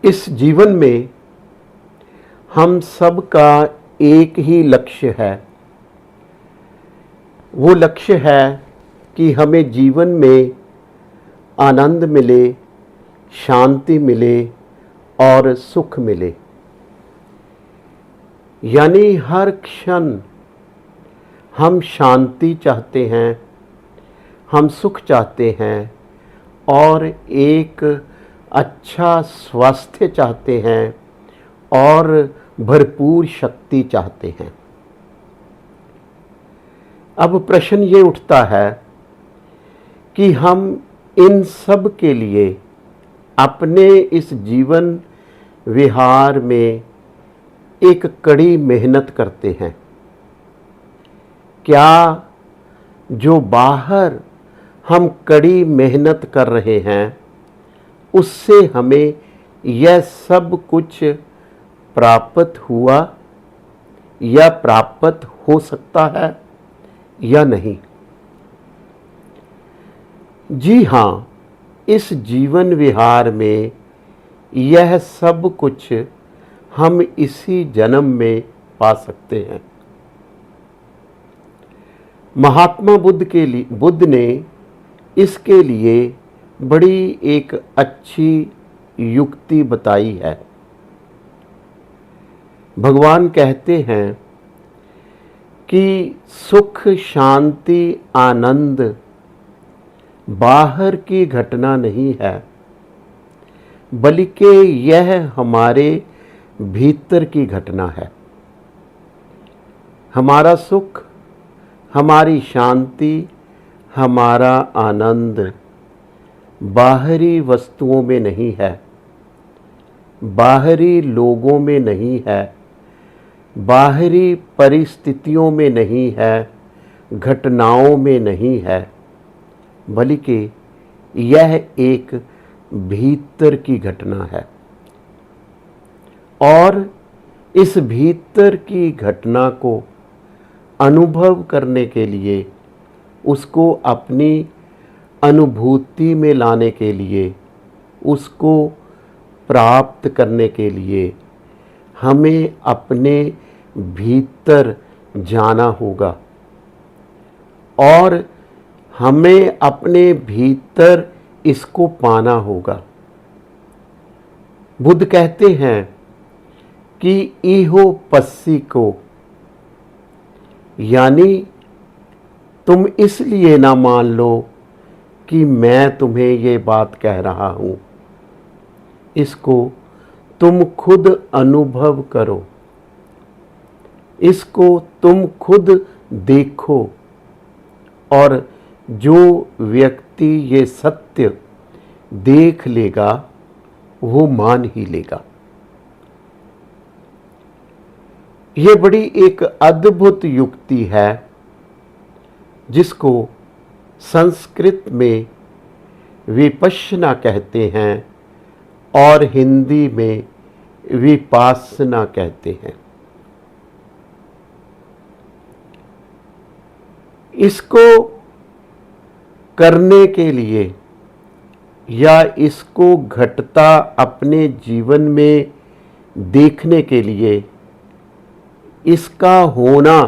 इस जीवन में हम सब का एक ही लक्ष्य है। वो लक्ष्य है कि हमें जीवन में आनंद मिले, शांति मिले और सुख मिले। यानी हर क्षण हम शांति चाहते हैं, हम सुख चाहते हैं और एक अच्छा स्वास्थ्य चाहते हैं और भरपूर शक्ति चाहते हैं। अब प्रश्न ये उठता है कि हम इन सब के लिए अपने इस जीवन विहार में एक कड़ी मेहनत करते हैं। क्या जो बाहर हम कड़ी मेहनत कर रहे हैं उससे हमें यह सब कुछ प्राप्त हुआ या प्राप्त हो सकता है या नहीं? जी हाँ, इस जीवन विहार में यह सब कुछ हम इसी जन्म में पा सकते हैं। महात्मा बुद्ध ने इसके लिए बड़ी एक अच्छी युक्ति बताई है। भगवान कहते हैं कि सुख, शांति, आनंद बाहर की घटना नहीं है, बल्कि यह हमारे भीतर की घटना है। हमारा सुख, हमारी शांति, हमारा आनंद बाहरी वस्तुओं में नहीं है, बाहरी लोगों में नहीं है, बाहरी परिस्थितियों में नहीं है, घटनाओं में नहीं है, बल्कि यह एक भीतर की घटना है। और इस भीतर की घटना को अनुभव करने के लिए, उसको अपनी अनुभूति में लाने के लिए, उसको प्राप्त करने के लिए हमें अपने भीतर जाना होगा और हमें अपने भीतर इसको पाना होगा। बुद्ध कहते हैं कि इहो पस्सी को, यानी तुम इसलिए ना मान लो कि मैं तुम्हें ये बात कह रहा हूँ, इसको तुम खुद अनुभव करो, इसको तुम खुद देखो और जो व्यक्ति ये सत्य देख लेगा वो मान ही लेगा। ये बड़ी एक अद्भुत युक्ति है जिसको संस्कृत में विपश्यना कहते हैं और हिंदी में विपासना कहते हैं। इसको करने के लिए या इसको घटता अपने जीवन में देखने के लिए, इसका होना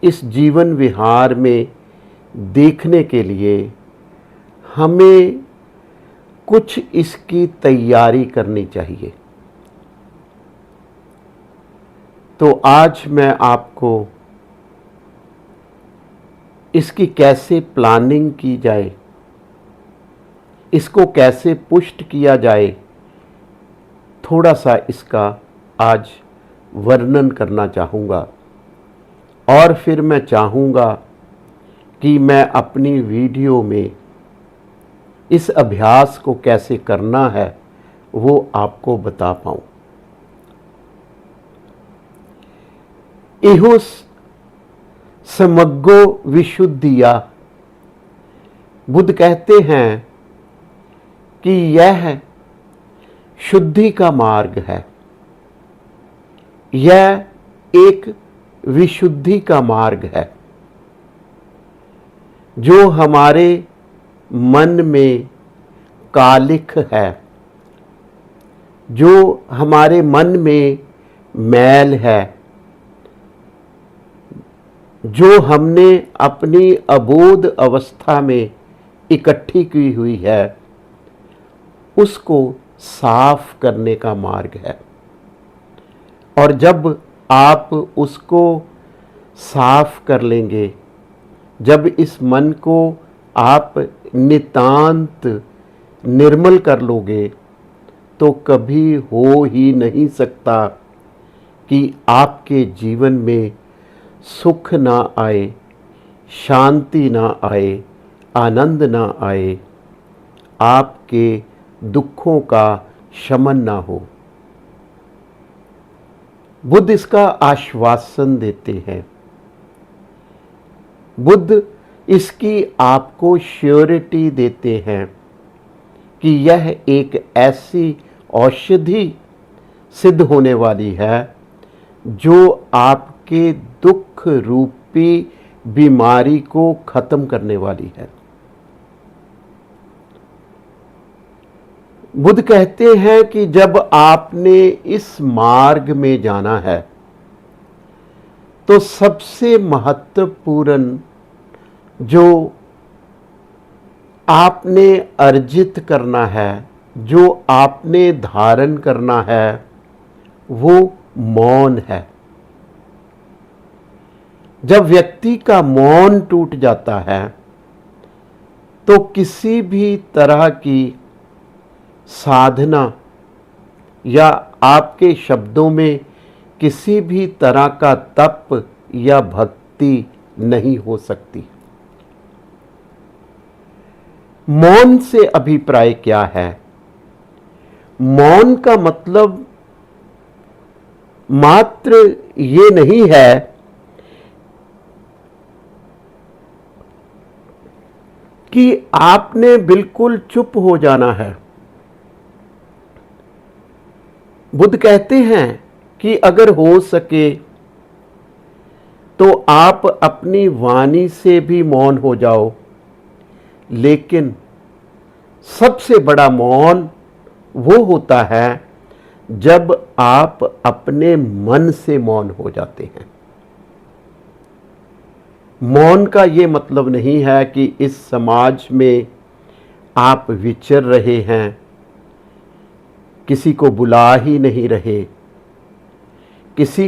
इस जीवन विहार में देखने के लिए हमें कुछ इसकी तैयारी करनी चाहिए। तो आज मैं आपको इसकी कैसे प्लानिंग की जाए, इसको कैसे पुष्ट किया जाए, थोड़ा सा इसका आज वर्णन करना चाहूँगा। और फिर मैं चाहूँगा कि मैं अपनी वीडियो में इस अभ्यास को कैसे करना है वो आपको बता पाऊँ। इहो समग्गो विशुद्धिया, बुद्ध कहते हैं कि यह शुद्धि का मार्ग है, यह एक विशुद्धि का मार्ग है जो हमारे मन में कालिख है, जो हमारे मन में मैल है, जो हमने अपनी अबोध अवस्था में इकट्ठी की हुई है, उसको साफ करने का मार्ग है। और जब आप उसको साफ कर लेंगे, जब इस मन को आप नितांत निर्मल कर लोगे, तो कभी हो ही नहीं सकता कि आपके जीवन में सुख ना आए, शांति ना आए, आनंद ना आए, आपके दुखों का शमन ना हो। बुद्ध इसका आश्वासन देते हैं। बुद्ध इसकी आपको श्योरिटी देते हैं कि यह एक ऐसी औषधि सिद्ध होने वाली है जो आपके दुख रूपी बीमारी को खत्म करने वाली है। बुद्ध कहते हैं कि जब आपने इस मार्ग में जाना है, तो सबसे महत्वपूर्ण जो आपने अर्जित करना है, जो आपने धारण करना है, वो मौन है। जब व्यक्ति का मौन टूट जाता है, तो किसी भी तरह की साधना या आपके शब्दों में किसी भी तरह का तप या भक्ति नहीं हो सकती। मौन से अभिप्राय क्या है? मौन का मतलब मात्र ये नहीं है कि आपने बिल्कुल चुप हो जाना है। बुद्ध कहते हैं कि अगर हो सके तो आप अपनी वाणी से भी मौन हो जाओ, लेकिन सबसे बड़ा मौन वो होता है जब आप अपने मन से मौन हो जाते हैं। मौन का ये मतलब नहीं है कि इस समाज में आप विचर रहे हैं, किसी को बुला ही नहीं रहे, किसी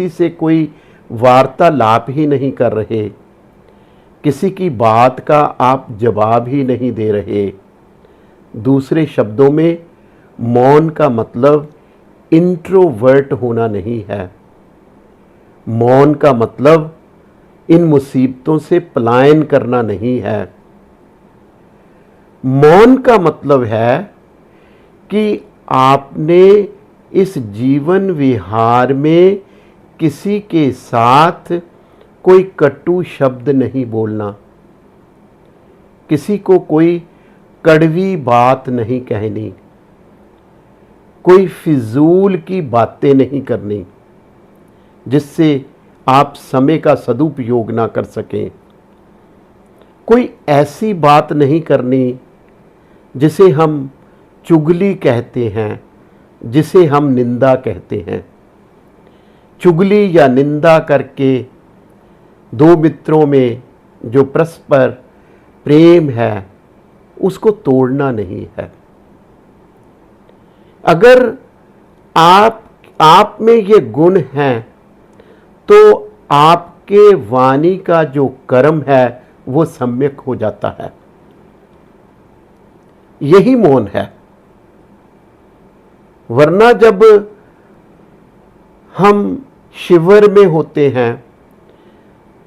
से कोई वार्तालाप ही नहीं कर रहे, किसी की बात का आप जवाब ही नहीं दे रहे। दूसरे शब्दों में मौन का मतलब इंट्रोवर्ट होना नहीं है। मौन का मतलब इन मुसीबतों से पलायन करना नहीं है। मौन का मतलब है कि आपने इस जीवन विहार में किसी के साथ कोई कटु शब्द नहीं बोलना, किसी को कोई कड़वी बात नहीं कहनी, कोई फिजूल की बातें नहीं करनी जिससे आप समय का सदुपयोग ना कर सकें। कोई ऐसी बात नहीं करनी जिसे हम चुगली कहते हैं, जिसे हम निंदा कहते हैं। चुगली या निंदा करके दो मित्रों में जो परस्पर प्रेम है उसको तोड़ना नहीं है। अगर आप में ये गुण हैं तो आपके वाणी का जो कर्म है वो सम्यक हो जाता है। यही मौन है। वरना जब हम शिविर में होते हैं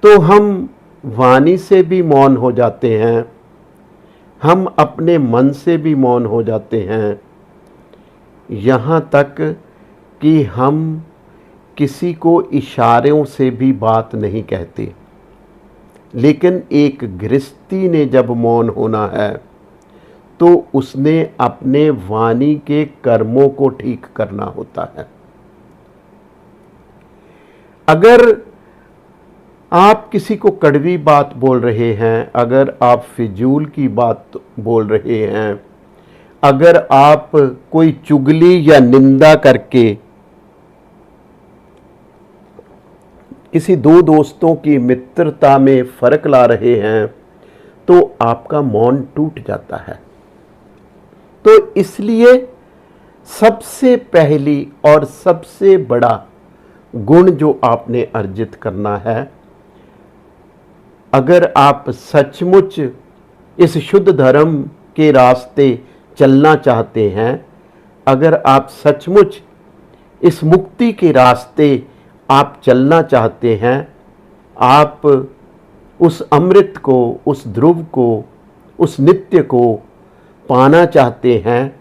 तो हम वाणी से भी मौन हो जाते हैं, हम अपने मन से भी मौन हो जाते हैं, यहाँ तक कि हम किसी को इशारों से भी बात नहीं कहते। लेकिन एक गृहस्थी ने जब मौन होना है तो उसने अपने वाणी के कर्मों को ठीक करना होता है। अगर आप किसी को कड़वी बात बोल रहे हैं, अगर आप फिजूल की बात बोल रहे हैं, अगर आप कोई चुगली या निंदा करके किसी दो दोस्तों की मित्रता में फर्क ला रहे हैं तो आपका मौन टूट जाता है। तो इसलिए सबसे पहली और सबसे बड़ा गुण जो आपने अर्जित करना है, अगर आप सचमुच इस शुद्ध धर्म के रास्ते चलना चाहते हैं, अगर आप सचमुच इस मुक्ति के रास्ते आप चलना चाहते हैं, आप उस अमृत को, उस ध्रुव को, उस नित्य को पाना चाहते हैं,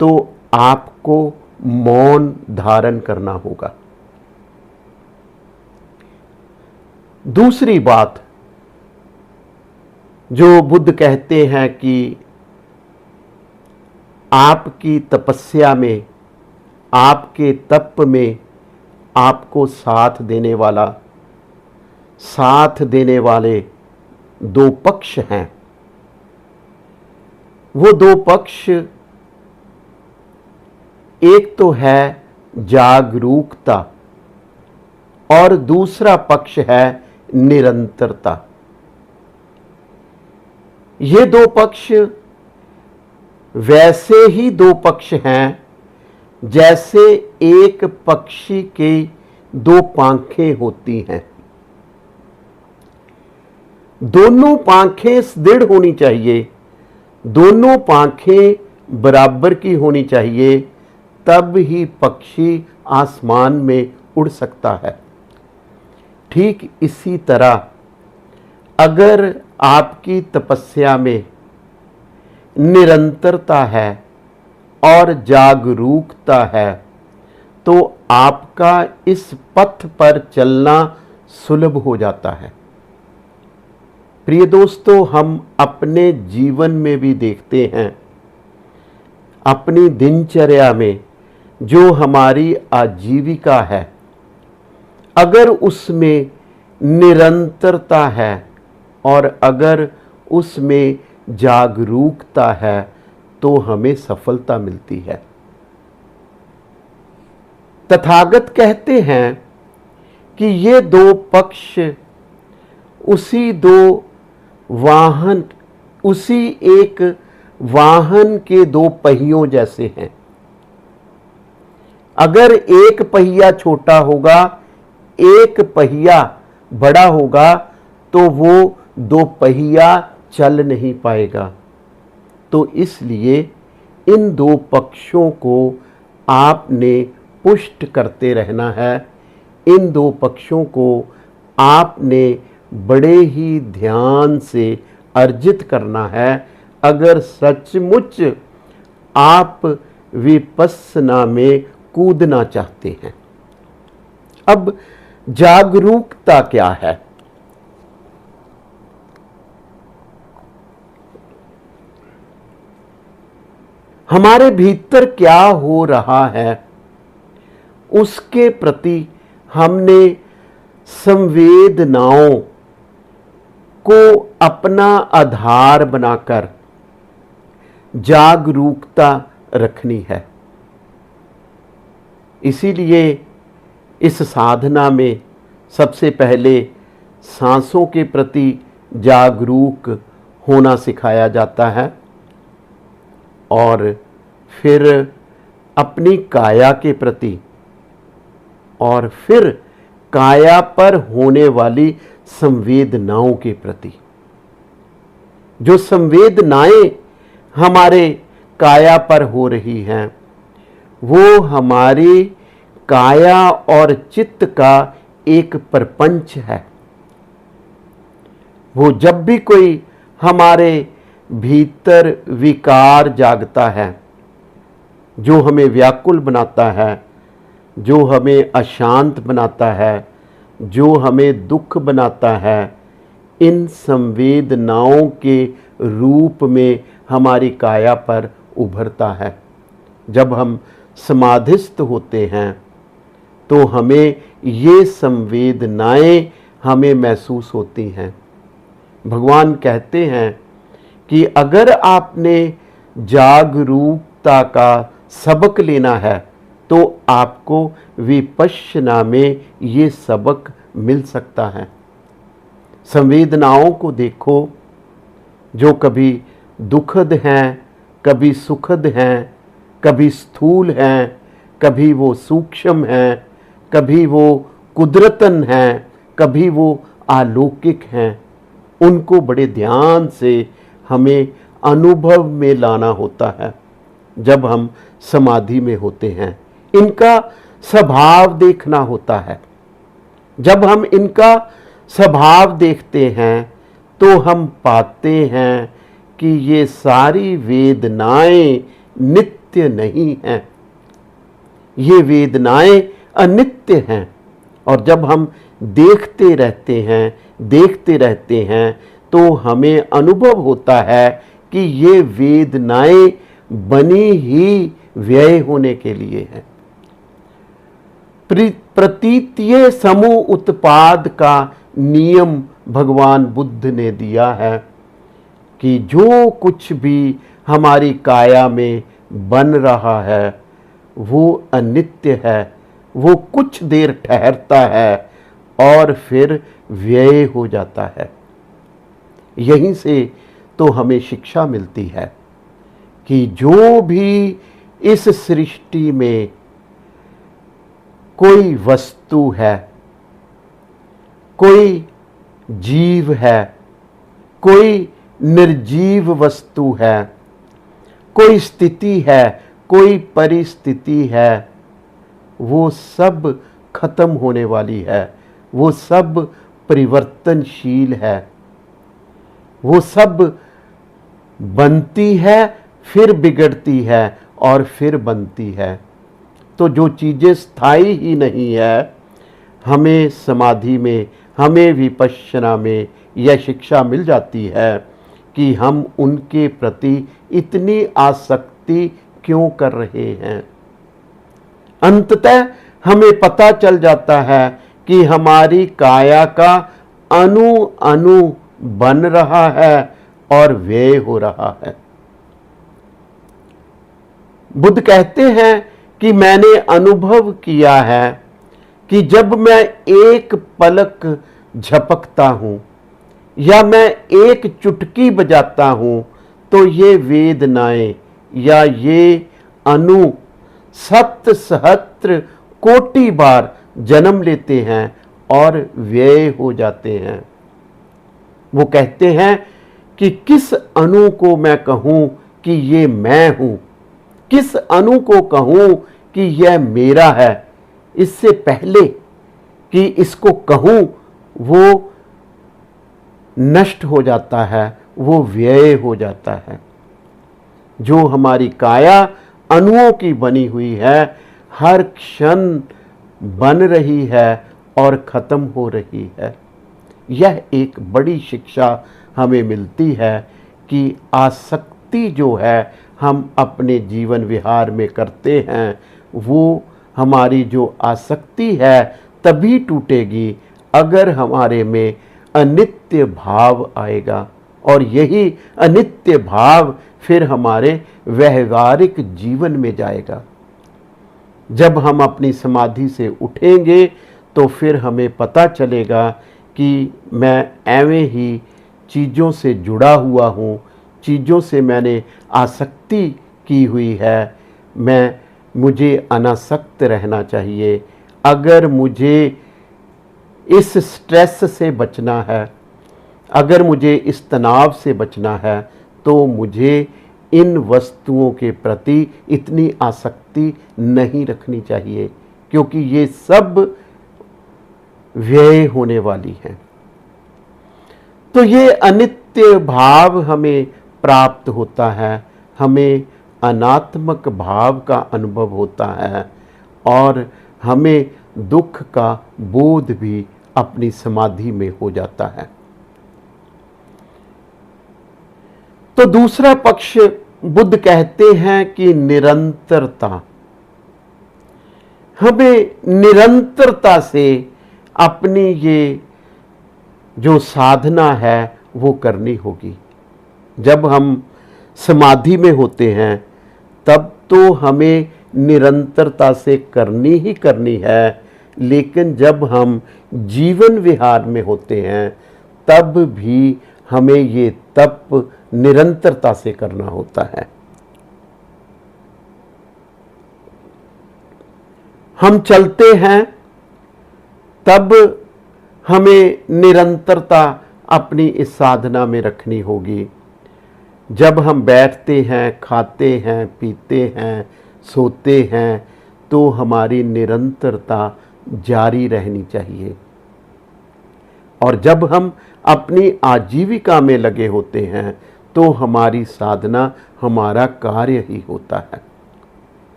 तो आपको मौन धारण करना होगा। दूसरी बात जो बुद्ध कहते हैं कि आपकी तपस्या में, आपके तप में आपको साथ देने वाले दो पक्ष हैं। वो दो पक्ष, एक तो है जागरूकता और दूसरा पक्ष है निरंतरता। ये दो पक्ष वैसे ही दो पक्ष हैं जैसे एक पक्षी के दो पांखें होती हैं। दोनों पांखें दृढ़ होनी चाहिए, दोनों पांखें बराबर की होनी चाहिए, तब ही पक्षी आसमान में उड़ सकता है। ठीक इसी तरह अगर आपकी तपस्या में निरंतरता है और जागरूकता है तो आपका इस पथ पर चलना सुलभ हो जाता है। प्रिय दोस्तों, हम अपने जीवन में भी देखते हैं, अपनी दिनचर्या में जो हमारी आजीविका है, अगर उसमें निरंतरता है और अगर उसमें जागरूकता है तो हमें सफलता मिलती है। तथागत कहते हैं कि ये दो पक्ष उसी एक वाहन के दो पहियों जैसे हैं। अगर एक पहिया छोटा होगा, एक पहिया बड़ा होगा, तो वो दो पहिया चल नहीं पाएगा। तो इसलिए इन दो पक्षों को आपने पुष्ट करते रहना है। इन दो पक्षों को आपने बड़े ही ध्यान से अर्जित करना है अगर सचमुच आप विपस्सना में कूदना चाहते हैं। अब जागरूकता क्या है? हमारे भीतर क्या हो रहा है उसके प्रति हमने संवेदनाओं को अपना आधार बनाकर जागरूकता रखनी है। इसीलिए इस साधना में सबसे पहले सांसों के प्रति जागरूक होना सिखाया जाता है और फिर अपनी काया के प्रति और फिर काया पर होने वाली संवेदनाओं के प्रति। जो संवेदनाएं हमारे काया पर हो रही हैं वो हमारी काया और चित्त का एक प्रपंच है। वो जब भी कोई हमारे भीतर विकार जागता है, जो हमें व्याकुल बनाता है, जो हमें अशांत बनाता है, जो हमें दुख बनाता है, इन संवेदनाओं के रूप में हमारी काया पर उभरता है। जब हम समाधिस्थ होते हैं तो हमें ये संवेदनाएं हमें महसूस होती हैं। भगवान कहते हैं कि अगर आपने जागरूकता का सबक लेना है तो आपको विपश्यना में ये सबक मिल सकता है। संवेदनाओं को देखो, जो कभी दुखद हैं, कभी सुखद हैं, कभी स्थूल हैं, कभी वो सूक्ष्म हैं, कभी वो कुदरतन हैं, कभी वो अलौकिक हैं। उनको बड़े ध्यान से हमें अनुभव में लाना होता है जब हम समाधि में होते हैं। इनका स्वभाव देखना होता है। जब हम इनका स्वभाव देखते हैं तो हम पाते हैं कि ये सारी वेदनाएं नित्य नहीं हैं, ये वेदनाएं अनित्य हैं। और जब हम देखते रहते हैं तो हमें अनुभव होता है कि ये वेदनाएं बनी ही व्यय होने के लिए है। प्रतीतीय समूह उत्पाद का नियम भगवान बुद्ध ने दिया है कि जो कुछ भी हमारी काया में बन रहा है वो अनित्य है, वो कुछ देर ठहरता है और फिर व्यय हो जाता है। यहीं से तो हमें शिक्षा मिलती है कि जो भी इस सृष्टि में कोई वस्तु है, कोई जीव है, कोई निर्जीव वस्तु है, कोई स्थिति है, कोई परिस्थिति है, वो सब खत्म होने वाली है, वो सब परिवर्तनशील है, वो सब बनती है, फिर बिगड़ती है और फिर बनती है। तो जो चीज़ें स्थायी ही नहीं है, हमें समाधि में, हमें विपश्यना में यह शिक्षा मिल जाती है कि हम उनके प्रति इतनी आसक्ति क्यों कर रहे हैं। अंततः हमें पता चल जाता है कि हमारी काया का अणु अणु बन रहा है और व्यय हो रहा है। बुद्ध कहते हैं कि मैंने अनुभव किया है कि जब मैं एक पलक झपकता हूं या मैं एक चुटकी बजाता हूं तो ये वेदनाएं या ये अणु 7 सहस्त्र कोटि बार जन्म लेते हैं और व्यय हो जाते हैं। वो कहते हैं कि किस अणु को मैं कहूं कि ये मैं हूं, किस अणु को कहूं कि यह मेरा है। इससे पहले कि इसको कहूं वो नष्ट हो जाता है, वो व्यय हो जाता है। जो हमारी काया अणुओं की बनी हुई है, हर क्षण बन रही है और खत्म हो रही है। यह एक बड़ी शिक्षा हमें मिलती है कि आसक्ति जो है हम अपने जीवन विहार में करते हैं, वो हमारी जो आसक्ति है तभी टूटेगी अगर हमारे में अनित्य भाव आएगा। और यही अनित्य भाव फिर हमारे व्यवहारिक जीवन में जाएगा। जब हम अपनी समाधि से उठेंगे तो फिर हमें पता चलेगा कि मैं एवं ही चीज़ों से जुड़ा हुआ हूँ, चीज़ों से मैंने आसक्ति की हुई है, मुझे अनासक्त रहना चाहिए। अगर मुझे इस स्ट्रेस से बचना है, अगर मुझे इस तनाव से बचना है तो मुझे इन वस्तुओं के प्रति इतनी आसक्ति नहीं रखनी चाहिए, क्योंकि ये सब व्यय होने वाली हैं। तो ये अनित्य भाव हमें प्राप्त होता है, हमें अनात्मक भाव का अनुभव होता है और हमें दुख का बोध भी अपनी समाधि में हो जाता है। तो दूसरा पक्ष बुद्ध कहते हैं कि निरंतरता, हमें निरंतरता से अपनी ये जो साधना है वो करनी होगी। जब हम समाधि में होते हैं, तब तो हमें निरंतरता से करनी ही करनी है, लेकिन जब हम जीवन विहार में होते हैं तब भी हमें ये तप निरंतरता से करना होता है। हम चलते हैं तब हमें निरंतरता अपनी इस साधना में रखनी होगी। जब हम बैठते हैं, खाते हैं, पीते हैं, सोते हैं, तो हमारी निरंतरता जारी रहनी चाहिए। और जब हम अपनी आजीविका में लगे होते हैं तो हमारी साधना, हमारा कार्य ही होता है।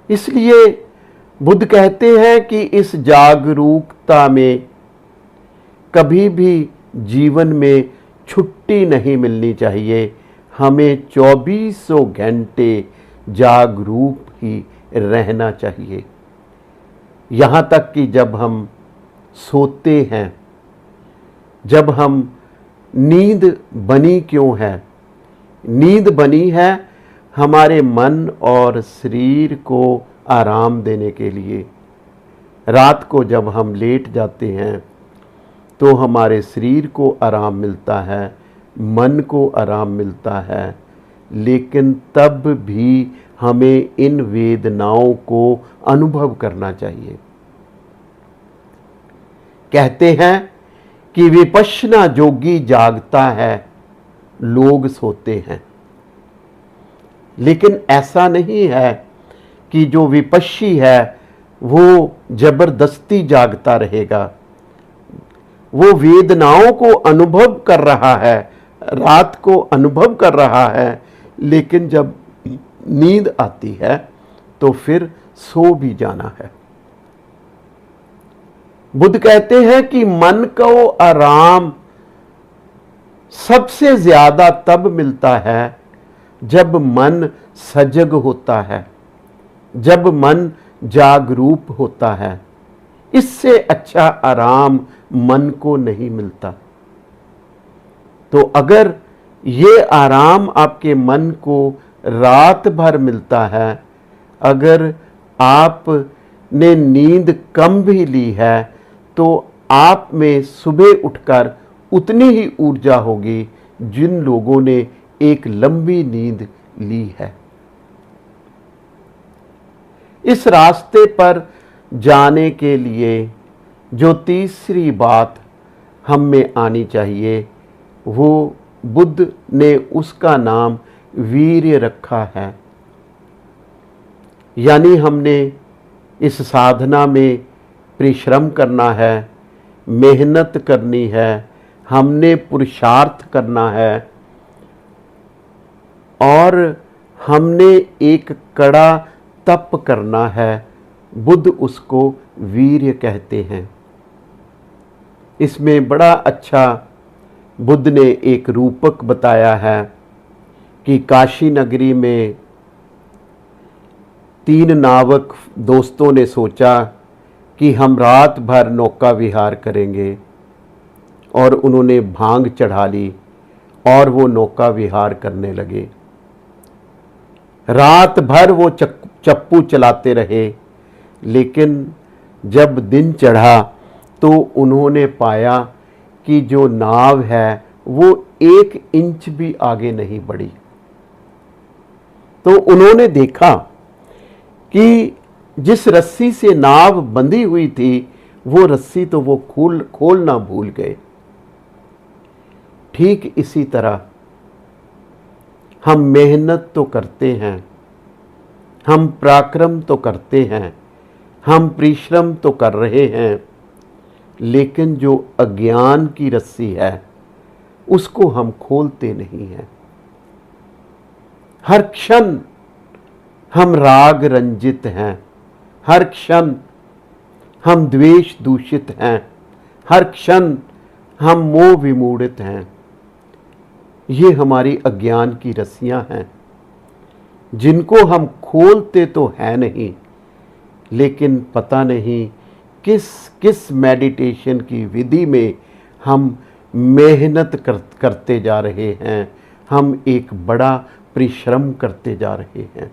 इसलिए बुद्ध कहते हैं कि इस जागरूकता में कभी भी जीवन में छुट्टी नहीं मिलनी चाहिए। हमें 24 घंटे जागरूक ही रहना चाहिए। यहाँ तक कि जब हम सोते हैं, जब हम नींद बनी क्यों है? नींद बनी है हमारे मन और शरीर को आराम देने के लिए। रात को जब हम लेट जाते हैं तो हमारे शरीर को आराम मिलता है, मन को आराम मिलता है, लेकिन तब भी हमें इन वेदनाओं को अनुभव करना चाहिए। कहते हैं कि विपश्यना योगी जागता है, लोग सोते हैं। लेकिन ऐसा नहीं है कि जो विपश्यी है वो जबरदस्ती जागता रहेगा। वो वेदनाओं को अनुभव कर रहा है, रात को अनुभव कर रहा है, लेकिन जब नींद आती है तो फिर सो भी जाना है। बुद्ध कहते हैं कि मन को आराम सबसे ज्यादा तब मिलता है जब मन सजग होता है, जब मन जागरूक होता है। इससे अच्छा आराम मन को नहीं मिलता। तो अगर ये आराम आपके मन को रात भर मिलता है, अगर आपने नींद कम भी ली है, तो आप में सुबह उठकर उतनी ही ऊर्जा होगी जिन लोगों ने एक लंबी नींद ली है। इस रास्ते पर जाने के लिए जो तीसरी बात हम में आनी चाहिए, वो बुद्ध ने उसका नाम वीर्य रखा है। यानी हमने इस साधना में परिश्रम करना है, मेहनत करनी है, हमने पुरुषार्थ करना है और हमने एक कड़ा तप करना है। बुद्ध उसको वीर्य कहते हैं। इसमें बड़ा अच्छा बुद्ध ने एक रूपक बताया है कि काशी नगरी में 3 नावक दोस्तों ने सोचा कि हम रात भर नौका विहार करेंगे, और उन्होंने भांग चढ़ा ली और वो नौका विहार करने लगे। रात भर वो चप्पू चलाते रहे, लेकिन जब दिन चढ़ा तो उन्होंने पाया कि जो नाव है वो 1 इंच भी आगे नहीं बढ़ी। तो उन्होंने देखा कि जिस रस्सी से नाव बंधी हुई थी वो रस्सी तो वो खोलना भूल गए। ठीक इसी तरह हम मेहनत तो करते हैं, हम पराक्रम तो करते हैं, हम परिश्रम तो कर रहे हैं, लेकिन जो अज्ञान की रस्सी है उसको हम खोलते नहीं हैं। हर क्षण हम राग रंजित हैं, हर क्षण हम द्वेष दूषित हैं, हर क्षण हम मोह विमूढ़ित हैं। ये हमारी अज्ञान की रस्सियां हैं जिनको हम खोलते तो है नहीं, लेकिन पता नहीं किस किस मेडिटेशन की विधि में हम मेहनत करते जा रहे हैं। हम एक बड़ा परिश्रम करते जा रहे हैं।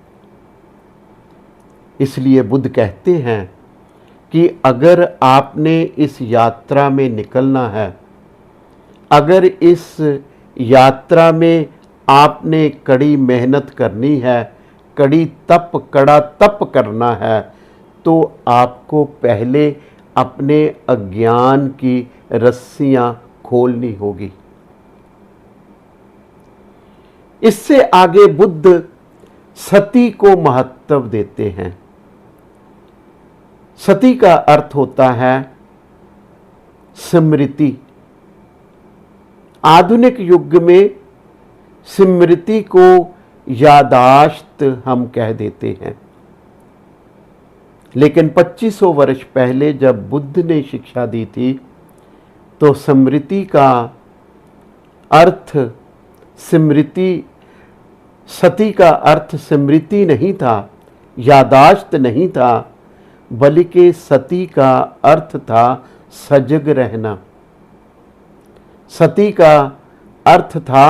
इसलिए बुद्ध कहते हैं कि अगर आपने इस यात्रा में निकलना है, अगर इस यात्रा में आपने कड़ी मेहनत करनी है, कड़ा तप करना है, तो आपको पहले अपने अज्ञान की रस्सियां खोलनी होगी। इससे आगे बुद्ध सती को महत्व देते हैं। सती का अर्थ होता है स्मृति। आधुनिक युग में स्मृति को यादाश्त हम कह देते हैं, लेकिन 2500 वर्ष पहले जब बुद्ध ने शिक्षा दी थी तो स्मृति का अर्थ सती का अर्थ स्मृति नहीं था, यादाश्त नहीं था, बल्कि सती का अर्थ था सजग रहना। सती का अर्थ था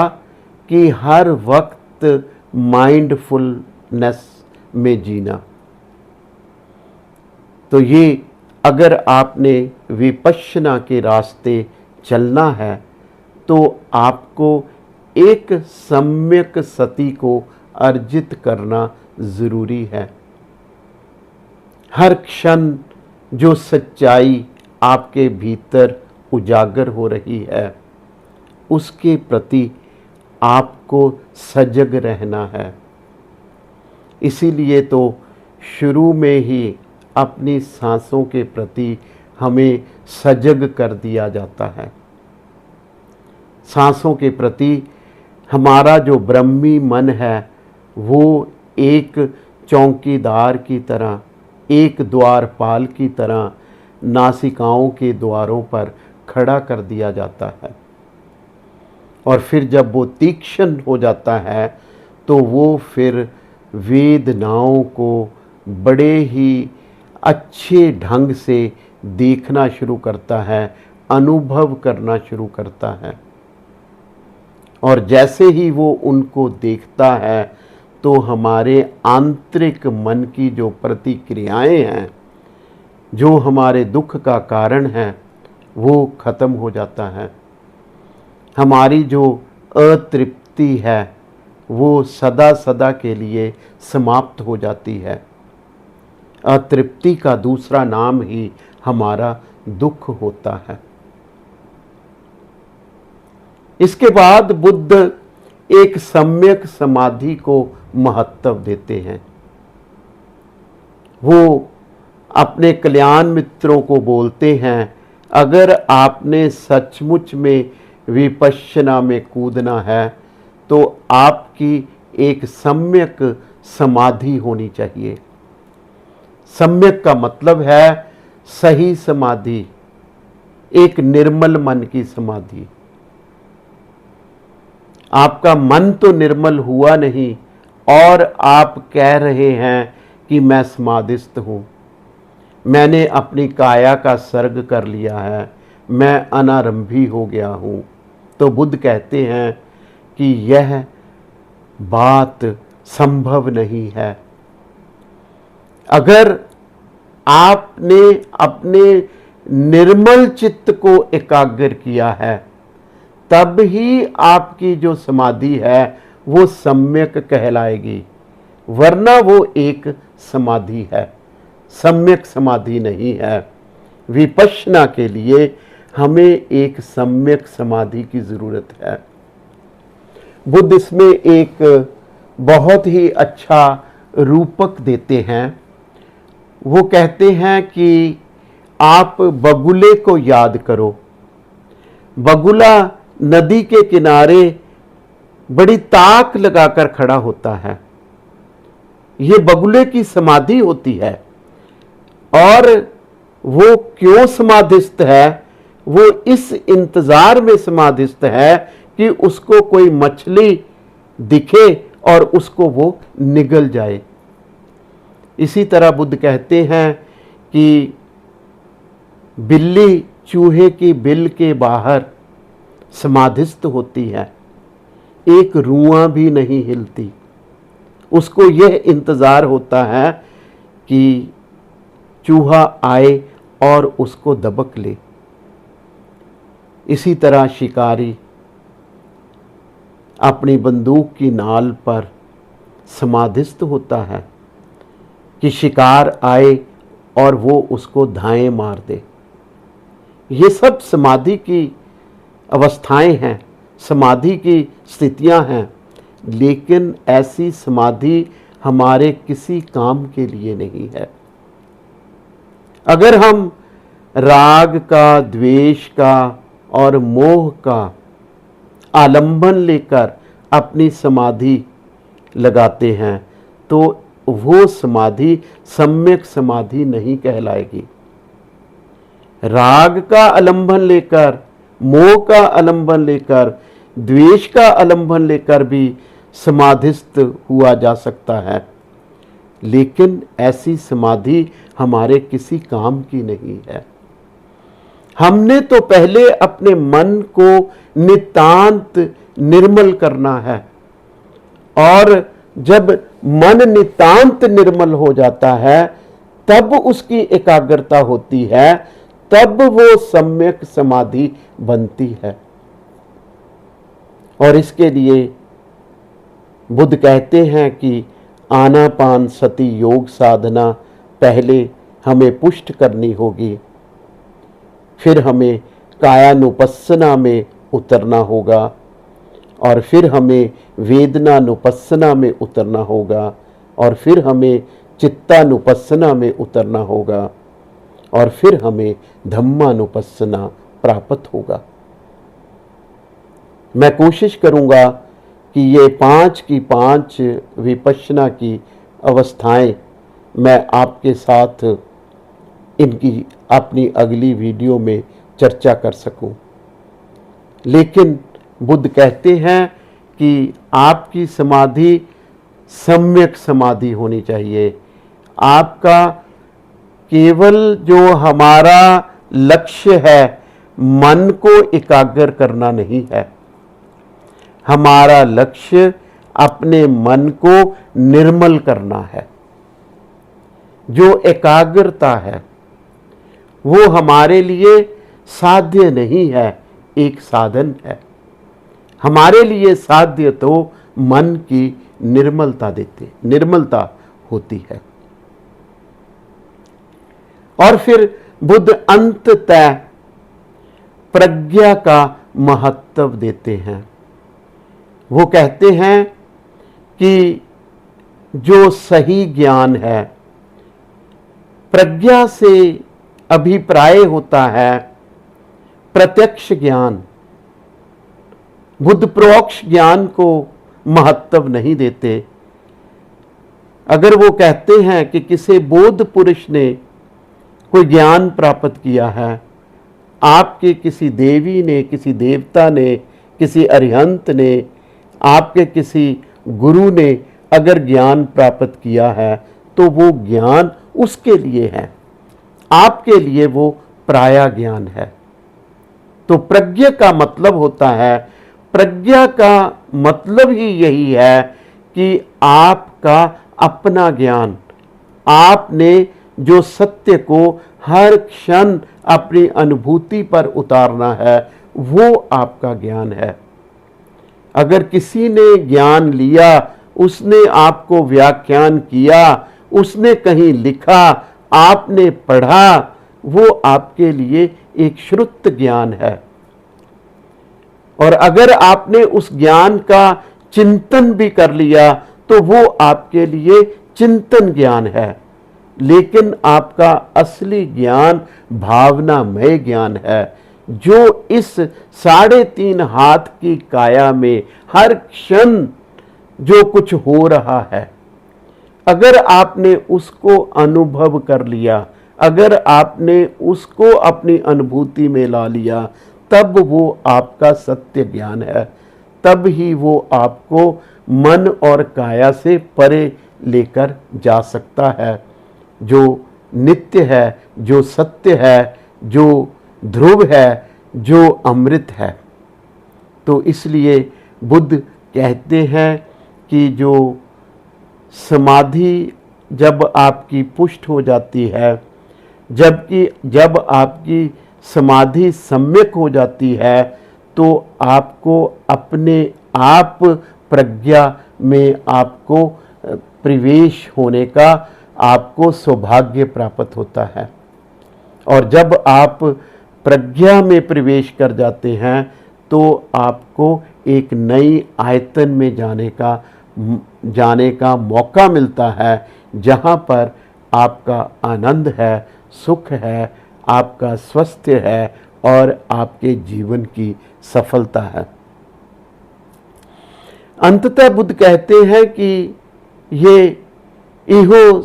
कि हर वक्त माइंडफुलनेस में जीना। तो ये अगर आपने विपश्यना के रास्ते चलना है तो आपको एक सम्यक सती को अर्जित करना ज़रूरी है। हर क्षण जो सच्चाई आपके भीतर उजागर हो रही है उसके प्रति आपको सजग रहना है। इसीलिए तो शुरू में ही अपनी सांसों के प्रति हमें सजग कर दिया जाता है। सांसों के प्रति हमारा जो ब्रह्मी मन है वो एक चौकीदार की तरह, एक द्वारपाल की तरह नासिकाओं के द्वारों पर खड़ा कर दिया जाता है। और फिर जब वो तीक्ष्ण हो जाता है तो वो फिर वेदनाओं को बड़े ही अच्छे ढंग से देखना शुरू करता है, अनुभव करना शुरू करता है। और जैसे ही वो उनको देखता है तो हमारे आंतरिक मन की जो प्रतिक्रियाएं हैं, जो हमारे दुख का कारण है, वो खत्म हो जाता है। हमारी जो अतृप्ति है वो सदा सदा के लिए समाप्त हो जाती है। अतृप्ति का दूसरा नाम ही हमारा दुख होता है। इसके बाद बुद्ध एक सम्यक समाधि को महत्व देते हैं। वो अपने कल्याण मित्रों को बोलते हैं, अगर आपने सचमुच में विपश्यना में कूदना है तो आपकी एक सम्यक समाधि होनी चाहिए। सम्यक का मतलब है सही समाधि, एक निर्मल मन की समाधि। आपका मन तो निर्मल हुआ नहीं और आप कह रहे हैं कि मैं समाधिस्थ हूँ, मैंने अपनी काया का सर्ग कर लिया है, मैं अनारंभी हो गया हूँ। तो बुद्ध कहते हैं कि यह बात संभव नहीं है। अगर आपने अपने निर्मल चित्त को एकाग्र किया है तब ही आपकी जो समाधि है वो सम्यक कहलाएगी, वरना वो एक समाधि है, सम्यक समाधि नहीं है। विपश्यना के लिए हमें एक सम्यक समाधि की ज़रूरत है। बुद्ध इसमें एक बहुत ही अच्छा रूपक देते हैं। वो कहते हैं कि आप बगुले को याद करो। बगुला नदी के किनारे बड़ी ताक लगाकर खड़ा होता है। ये बगुले की समाधि होती है। और वो क्यों समाधिस्थ है? वो इस इंतजार में समाधिस्थ है कि उसको कोई मछली दिखे और उसको वो निगल जाए। इसी तरह बुद्ध कहते हैं कि बिल्ली चूहे की बिल के बाहर समाधिस्थ होती है, एक रुआं भी नहीं हिलती। उसको यह इंतज़ार होता है कि चूहा आए और उसको दबक ले। इसी तरह शिकारी अपनी बंदूक की नाल पर समाधिस्थ होता है कि शिकार आए और वो उसको धाएं मार दे। ये सब समाधि की अवस्थाएं हैं, समाधि की स्थितियां हैं, लेकिन ऐसी समाधि हमारे किसी काम के लिए नहीं है। अगर हम राग का, द्वेष का और मोह का आलंबन लेकर अपनी समाधि लगाते हैं तो वो समाधि सम्यक समाधि नहीं कहलाएगी। राग का आलंबन लेकर, मोह का आलंबन लेकर, द्वेष का आलंबन लेकर भी समाधिस्थ हुआ जा सकता है, लेकिन ऐसी समाधि हमारे किसी काम की नहीं है। हमने तो पहले अपने मन को नितांत निर्मल करना है, और जब मन नितांत निर्मल हो जाता है तब उसकी एकाग्रता होती है, तब वो सम्यक समाधि बनती है। और इसके लिए बुद्ध कहते हैं कि आनापान सति योग साधना पहले हमें पुष्ट करनी होगी, फिर हमें कायानुपस्सना में उतरना होगा, और फिर हमें वेदनानुपस्सना में उतरना होगा, और फिर हमें चित्तानुपस्सना में उतरना होगा, और फिर हमें धम्मानुपस्सना प्राप्त होगा। मैं कोशिश करूंगा कि ये 5 की 5 विपश्यना की अवस्थाएं मैं आपके साथ इनकी अपनी अगली वीडियो में चर्चा कर सकूं। लेकिन बुद्ध कहते हैं कि आपकी समाधि सम्यक समाधि होनी चाहिए। आपका केवल जो हमारा लक्ष्य है मन को एकाग्र करना नहीं है, हमारा लक्ष्य अपने मन को निर्मल करना है। जो एकाग्रता है वो हमारे लिए साध्य नहीं है, एक साधन है। हमारे लिए साध्य तो मन की निर्मलता होती है। और फिर बुद्ध अंततः प्रज्ञा का महत्व देते हैं। वो कहते हैं कि जो सही ज्ञान है, प्रज्ञा से अभिप्राय होता है प्रत्यक्ष ज्ञान। बुद्ध परोक्ष ज्ञान को महत्व नहीं देते। अगर वो कहते हैं कि किसी बोध पुरुष ने कोई ज्ञान प्राप्त किया है, आपके किसी देवी ने, किसी देवता ने, किसी अरिहंत ने, आपके किसी गुरु ने अगर ज्ञान प्राप्त किया है तो वो ज्ञान उसके लिए है, आपके लिए वो पराया ज्ञान है। तो प्रज्ञा का मतलब होता है, प्रज्ञा का मतलब ही यही है कि आपका अपना ज्ञान, आपने जो सत्य को हर क्षण अपनी अनुभूति पर उतारना है, वो आपका ज्ञान है। अगर किसी ने ज्ञान लिया, उसने आपको व्याख्यान किया, उसने कहीं लिखा, आपने पढ़ा, वो आपके लिए एक श्रुत ज्ञान है। और अगर आपने उस ज्ञान का चिंतन भी कर लिया तो वो आपके लिए चिंतन ज्ञान है। लेकिन आपका असली ज्ञान भावनामय ज्ञान है, जो इस 3.5 हाथ की काया में हर क्षण जो कुछ हो रहा है, अगर आपने उसको अनुभव कर लिया, अगर आपने उसको अपनी अनुभूति में ला लिया, तब वो आपका सत्य ज्ञान है। तब ही वो आपको मन और काया से परे लेकर जा सकता है। जो नित्य है, जो सत्य है, जो ध्रुव है, जो अमृत है। तो इसलिए बुद्ध कहते हैं कि जो समाधि जब आपकी पुष्ट हो जाती है, जबकि जब आपकी समाधि सम्यक हो जाती है, तो आपको अपने आप प्रज्ञा में आपको प्रवेश होने का आपको सौभाग्य प्राप्त होता है। और जब आप प्रज्ञा में प्रवेश कर जाते हैं तो आपको एक नई आयतन में जाने का मौका मिलता है, जहाँ पर आपका आनंद है, सुख है, आपका स्वास्थ्य है और आपके जीवन की सफलता है। अंततः बुद्ध कहते हैं कि ये इहो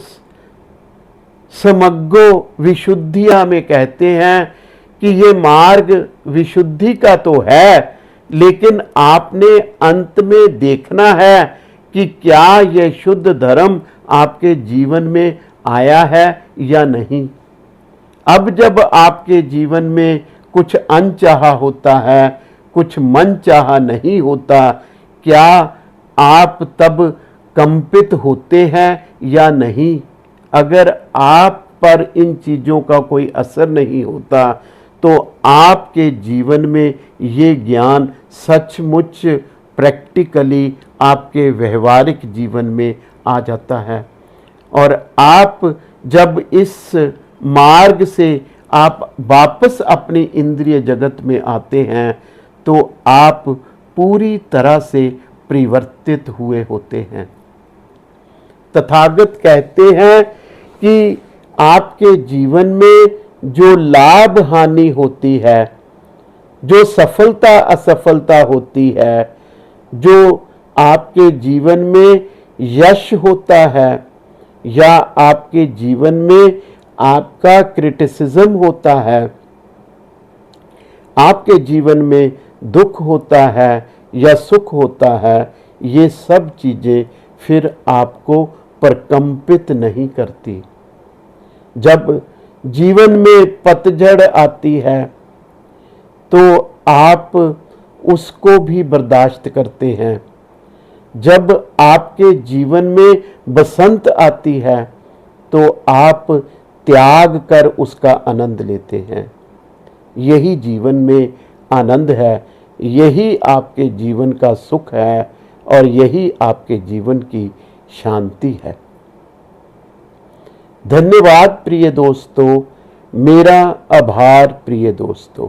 समग्गो विशुद्धिया में कहते हैं कि ये मार्ग विशुद्धि का तो है, लेकिन आपने अंत में देखना है कि क्या यह शुद्ध धर्म आपके जीवन में आया है या नहीं। अब जब आपके जीवन में कुछ अनचाहा होता है, कुछ मनचाहा नहीं होता, क्या आप तब कंपित होते हैं या नहीं? अगर आप पर इन चीज़ों का कोई असर नहीं होता तो आपके जीवन में ये ज्ञान सचमुच प्रैक्टिकली आपके व्यवहारिक जीवन में आ जाता है। और आप जब इस मार्ग से आप वापस अपनी इंद्रिय जगत में आते हैं तो आप पूरी तरह से परिवर्तित हुए होते हैं। तथागत कहते हैं कि आपके जीवन में जो लाभ हानि होती है, जो सफलता असफलता होती है, जो आपके जीवन में यश होता है या आपके जीवन में आपका क्रिटिसिज्म होता है, आपके जीवन में दुख होता है या सुख होता है, ये सब चीज़ें फिर आपको प्रकंपित नहीं करती। जब जीवन में पतझड़ आती है तो आप उसको भी बर्दाश्त करते हैं। जब आपके जीवन में बसंत आती है तो आप त्याग कर उसका आनंद लेते हैं। यही जीवन में आनंद है, यही आपके जीवन का सुख है और यही आपके जीवन की शांति है। धन्यवाद प्रिय दोस्तों, मेरा आभार प्रिय दोस्तों।